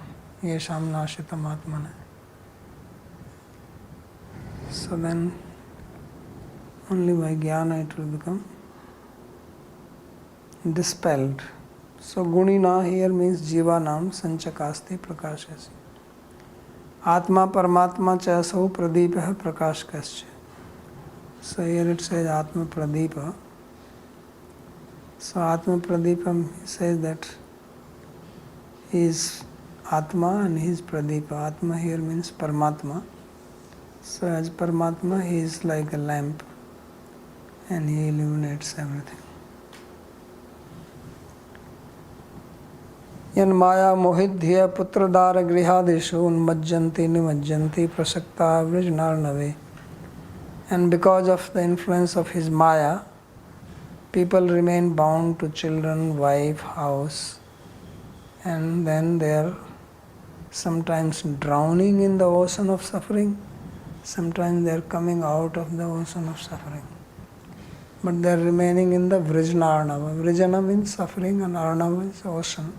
yesham nashitam atmana. So then only by jnana it will become dispelled. So gunina here means jivanam sanchakasti prakashasi. Atma paramatma cha asau pradipah prakashkascha. So here it says Atma Pradipa. So Atma Pradipam says that he is Atma and he is Pradipa. Atma here means Paramatma. So as Paramatma, he is like a lamp and he illuminates everything. Yan maya mohidhya putradara grihadeshu unmajjanti nimajjanti prasakta vrijnarnave. And because of the influence of his maya, people remain bound to children, wife, house, and then they are sometimes drowning in the ocean of suffering, sometimes they are coming out of the ocean of suffering. But they are remaining in the Vrijnarnava. Vrijana means suffering and Arnava is ocean.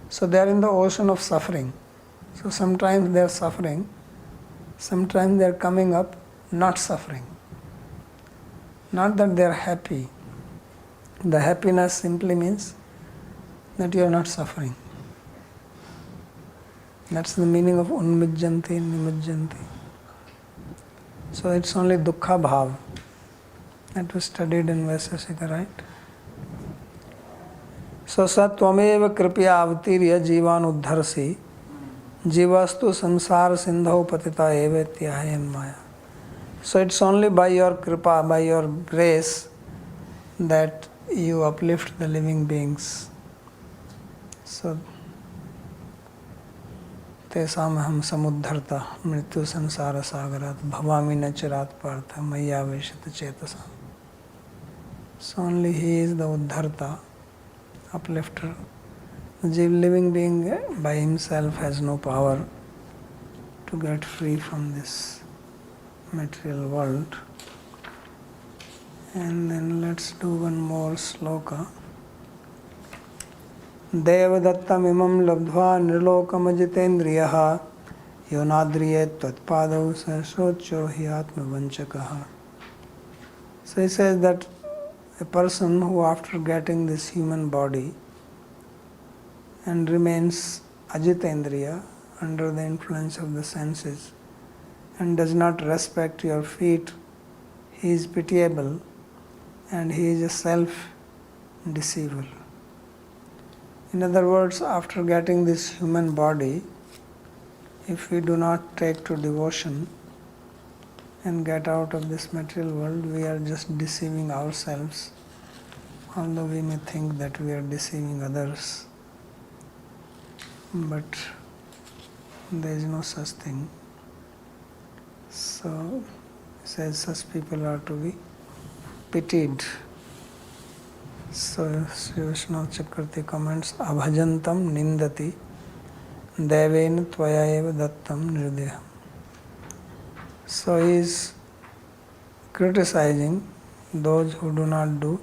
So they are in the ocean of suffering. So sometimes they are suffering, sometimes they are coming up not suffering. Not that they are happy. The happiness simply means that you are not suffering. That's the meaning of unmijjanti, nimajjanti. So it's only dukkha bhav. That was studied in Vaisasika, right? So satvameva kripya avatirya jivan uddharsi jivastu samsara sindhau patita evetyahayan maya. So it's only by your kripa, by your grace, that you uplift the living beings. So tesam aham samuddharta mrityu sansara sagarat bhavami nacharat partha maya veshita chetasam. So only he is the uddharta, uplifter. The living being by himself has no power to get free from this material world. And then let's do one more sloka. Devadattam imam labdhva nirlokam ajitendriyaha yonadriyet tatpadau sahasrocho hi atmavanchakaha. So he says that a person who after getting this human body and remains ajitendriya, under the influence of the senses, and does not respect your feet, he is pitiable and he is a self-deceiver. In other words, after getting this human body, if we do not take to devotion and get out of this material world, we are just deceiving ourselves, although we may think that we are deceiving others. But there is no such thing. So, says such people are to be pitied. So, Sri Vishnu Chakravarti comments, Abhajantam nindati devena tvaya eva dattam nirdeham. So, he is criticizing those who do not do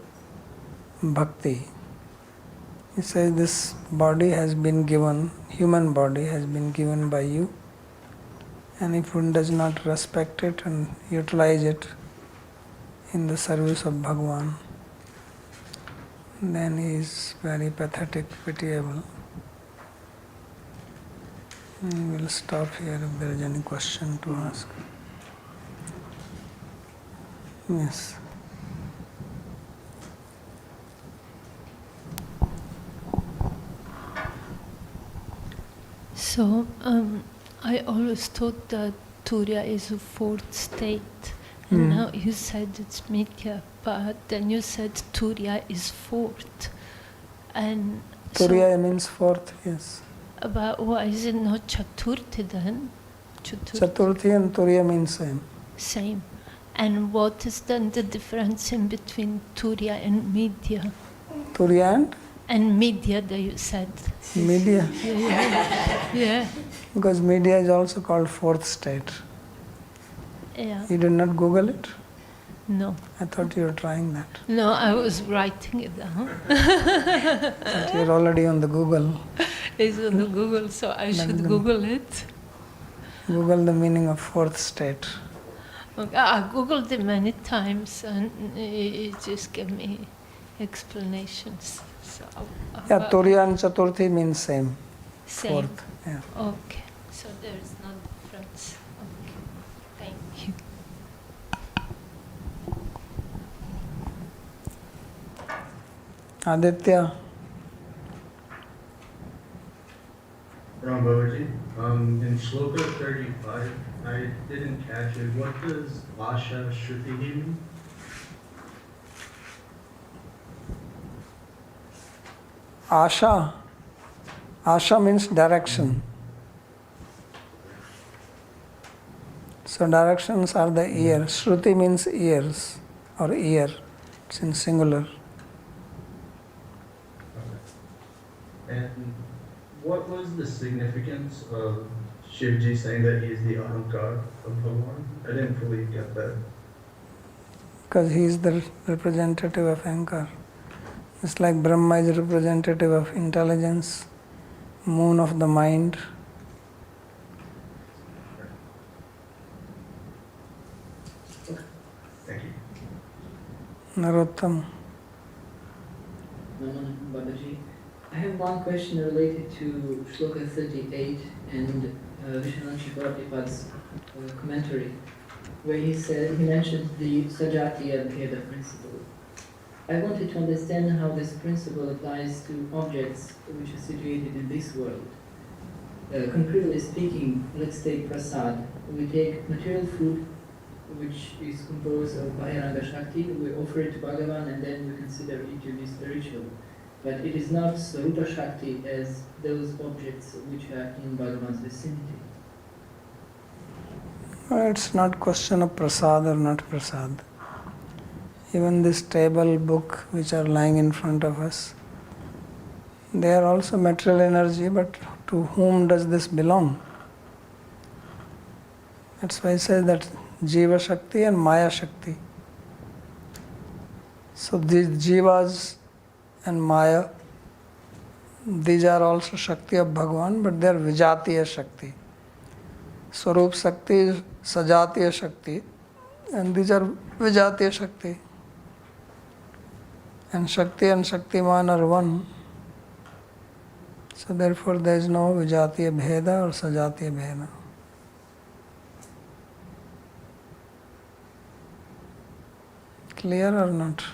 bhakti. He says this body has been given, human body has been given by you, and if one does not respect it and utilize it in the service of Bhagavan, then he is very pathetic, pitiable. We will stop here if there is any question to ask. Yes. So, I always thought that Turiya is a fourth state, and now you said it's Mithya, but then you said Turiya is fourth. And Turiya means fourth, yes. But why is it not Chaturthi then? Chaturthi and Turiya mean same. Same. And what is then the difference in between Turiya and Midya? Turiya and Midya that you said. Media. Yeah. Because media is also called fourth state. Yeah. You did not Google it? No. I thought you were trying that. No, I was writing it down. But you're already on the Google. It's on the Google, so I should Google it. Google the meaning of fourth state. Okay. I Googled it many times and it just gave me explanations. So, Yeah, Turiya and Chaturthi means same. Same. Fourth. Yeah. Okay. So there is no difference. Okay. Thank you. Aditya. Ram Babaji, in Shloka 35, I didn't catch it. What does Asha Shruti mean? Asha. Asha means direction. So directions are the ear. Shruti means ears or ear. It's in singular. And what was the significance of Shivji saying that he is the Ahankar of Bhagavan? I didn't fully get that. Because he is the representative of Ahankar. It's like Brahma is representative of intelligence, moon of the mind. Thank you. Narottam. Babaji, I have one question related to Shloka 38 and Vishwanath Chakravarti's commentary. where he mentioned the Sajatiya Bheda principle. I wanted to understand how this principle applies to objects which are situated in this world. Concretely speaking, let's take prasad. We take material food which is composed of Bahiranga Shakti, we offer it to Bhagavan and then we consider it to be spiritual. But it is not Swarupa Shakti as those objects which are in Bhagavan's vicinity. It's not question of prasad or not prasad. Even this table, book which are lying in front of us, they are also material energy, but to whom does this belong? That's why I say that Jiva Shakti and Maya Shakti. So these Jivas and Maya, these are also Shakti of Bhagavan, but they are Vijatiya Shakti. Swarup Shakti is Sajatiya Shakti, and these are Vijatiya Shakti. And Shaktiman are one. So therefore there is no Vijatiya Bheda or Sajatiya Bheda. Clear or not?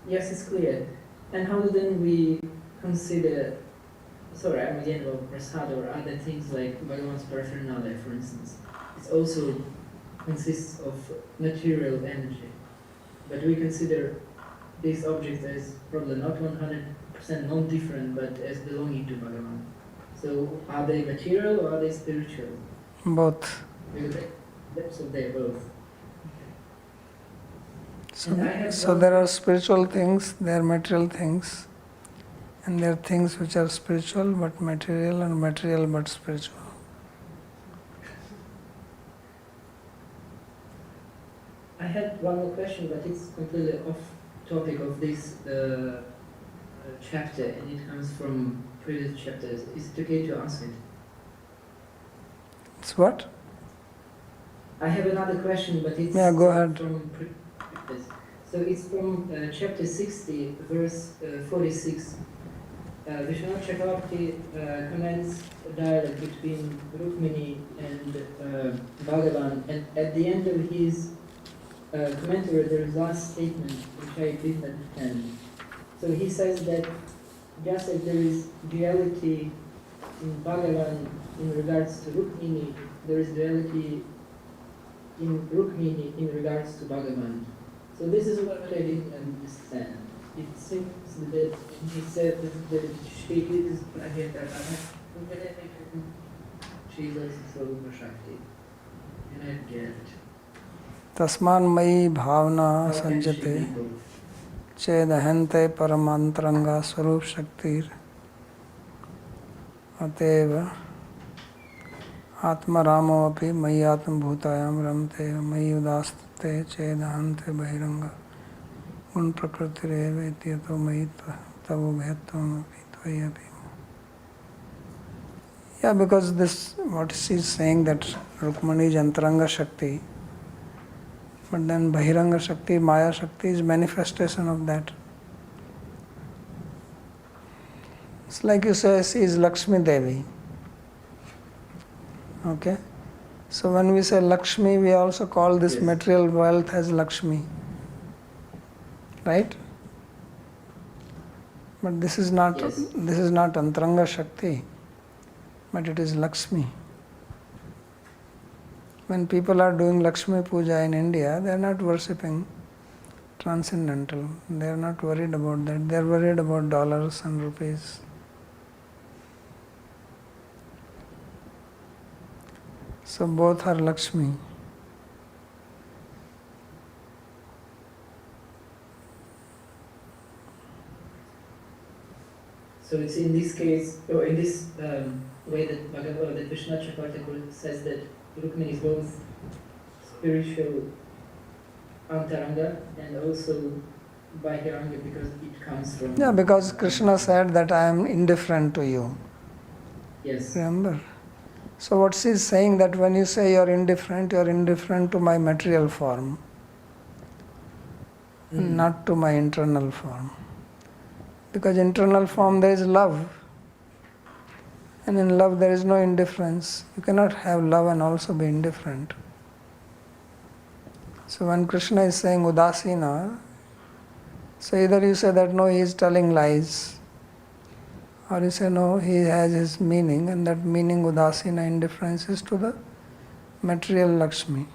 Yes, it's clear. And how then we consider, sorry, I'm again about prasad or other things like Bhagavan's paraphernalia, for instance. It also consists of material energy. But we consider these objects as probably not 100% non-different, but as belonging to Bhagavan. So are they material or are they spiritual? Both. So they're both. So there are spiritual things, there are material things, and there are things which are spiritual but material, and material but spiritual. I had one more question, but it's completely off topic of this chapter, and it comes from previous chapters. Is it okay to ask it? It's what? I have another question, but it's go ahead. From so it's from chapter 60, verse 46. Vishwanath Chakravarti comments a dialogue between Rukmini and Bhagavan, and at the end of his commentary there is last statement which I didn't understand. So he says that just as there is duality in Bhagavan in regards to Rukmini, there is duality in Rukmini in regards to Bhagavan. So this is what I didn't understand. It seems that he said that she is Swarupa Shakti. And I get it. Tasman Mayi Bhavna Sanjate Chedahante Paramantranga Swarup Shaktir Ateva Atma Ramo Api Mayi Atma Bhutayam Ramte Mayi Udastate Chedahante Bahiranga Gun Prakriti Reva Ityato Mayi Tavu Bhettam Api Tvai Api. Yeah, because this, what she is saying that Rukmani is Antaranga Shakti, but then Bahiranga Shakti, Maya Shakti is manifestation of that. It's like you say, she is Lakshmi Devi. Okay? So when we say Lakshmi, we also call this material wealth as Lakshmi. Right? But this is not Antaranga Shakti, but it is Lakshmi. When people are doing Lakshmi Puja in India, they are not worshipping transcendental. They are not worried about that. They are worried about dollars and rupees. So both are Lakshmi. So it's in this case, or in this way that Vishwanath Chakravarti says that Rukmini is both spiritual Antaranga and also Bahiranga because it comes from... Yeah, because Krishna said that I am indifferent to you. Yes. Remember? So what she is saying that when you say you are indifferent to my material form, not to my internal form. Because internal form there is love. And in love there is no indifference. You cannot have love and also be indifferent. So when Krishna is saying Udasina, so either you say that no, he is telling lies, or you say no, he has his meaning, and that meaning Udasina, indifference, is to the material Lakshmi.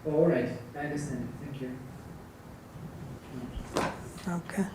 All right, I understand. Thank you. Okay.